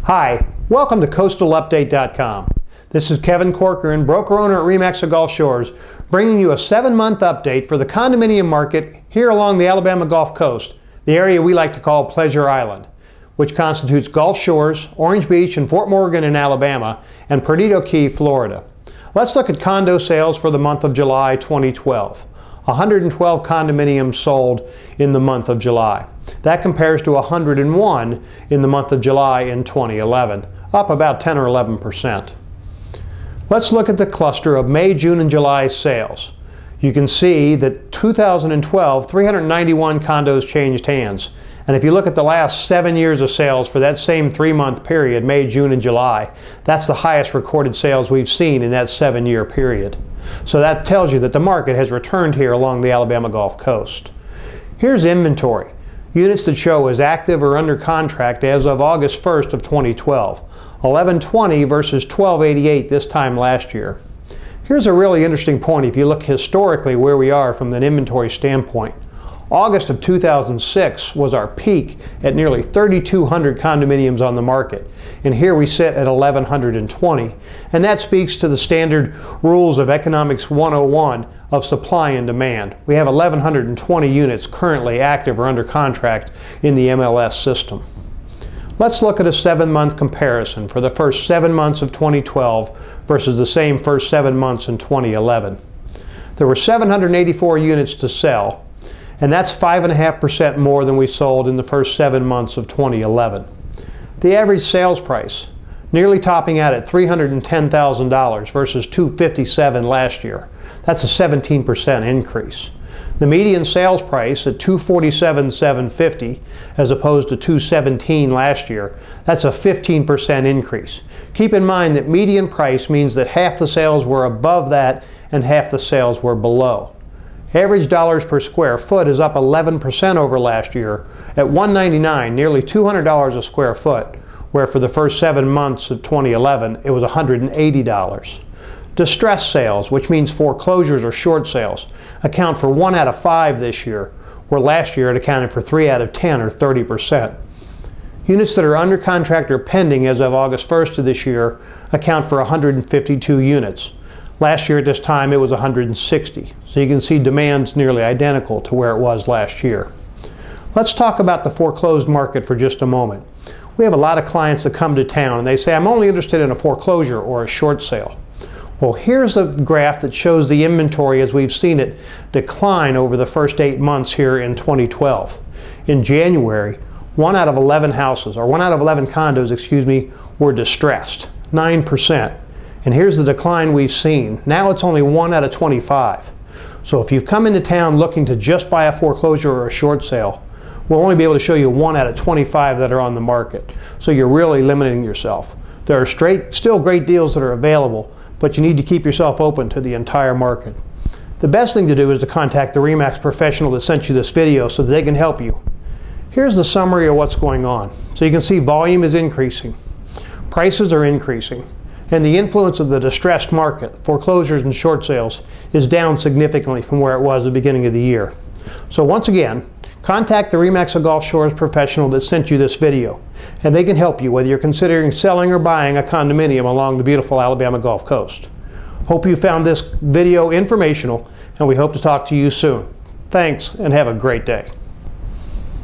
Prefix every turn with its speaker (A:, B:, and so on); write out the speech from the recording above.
A: Hi, welcome to CoastalUpdate.com. This is Kevin Corcoran, broker-owner at REMAX+Gulf Shores, bringing you a 7-month update for the condominium market here along the Alabama Gulf Coast, the area we like to call Pleasure Island, which constitutes Gulf Shores, Orange Beach and Fort Morgan in Alabama, and Perdido Key, Florida. Let's look at condo sales for the month of July 2012. 112 condominiums sold in the month of July. That compares to 101 in the month of July in 2011, up about 10 or 11%. Let's look at the cluster of May, June, and July sales. You can see that 2012, 391 condos changed hands. And if you look at the last 7 years of sales for that same 3-month period, May, June, and July, that's the highest recorded sales we've seen in that 7-year period. So that tells you that the market has returned here along the Alabama Gulf Coast. Here's inventory. Units that show as active or under contract as of August 1st of 2012. 1120 versus 1288 this time last year. Here's a really interesting point if you look historically where we are from an inventory standpoint. August of 2006 was our peak at nearly 3,200 condominiums on the market. And here we sit at 1,120. And that speaks to the standard rules of Economics 101 of supply and demand. We have 1,120 units currently active or under contract in the MLS system. Let's look at a 7-month comparison for the first 7 months of 2012 versus the same first 7 months in 2011. There were 784 units to sell, and that's 5.5% more than we sold in the first 7 months of 2011. The average sales price nearly topping out at $310,000 versus $257,000 last year. That's a 17% increase. The median sales price at $247,750 as opposed to $217,000 last year. That's a 15% increase. Keep in mind that median price means that half the sales were above that and half the sales were below. Average dollars per square foot is up 11% over last year at $199, nearly $200 a square foot, where for the first 7 months of 2011 it was $180. Distressed sales, which means foreclosures or short sales, account for 1 out of 5 this year, where last year it accounted for 3 out of 10 or 30%. Units that are under contract or pending as of August 1st of this year account for 152 units. Last year at this time it was 160. So you can see demand's nearly identical to where it was last year. Let's talk about the foreclosed market for just a moment. We have a lot of clients that come to town and they say, I'm only interested in a foreclosure or a short sale. Well, here's a graph that shows the inventory as we've seen it decline over the first 8 months here in 2012. In January, 1 out of 11 houses, or 1 out of 11 condos, excuse me, were distressed, 9%. And here's the decline we've seen. Now it's only 1 out of 25. So if you've come into town looking to just buy a foreclosure or a short sale, we'll only be able to show you 1 out of 25 that are on the market. So you're really limiting yourself. There are still great deals that are available, but you need to keep yourself open to the entire market. The best thing to do is to contact the REMAX professional that sent you this video so that they can help you. Here's the summary of what's going on. So you can see volume is increasing, prices are increasing, and the influence of the distressed market, foreclosures and short sales, is down significantly from where it was at the beginning of the year. So once again, contact the REMAX+Gulf Shores professional that sent you this video, and they can help you whether you're considering selling or buying a condominium along the beautiful Alabama Gulf Coast. Hope you found this video informational, and we hope to talk to you soon. Thanks, and have a great day.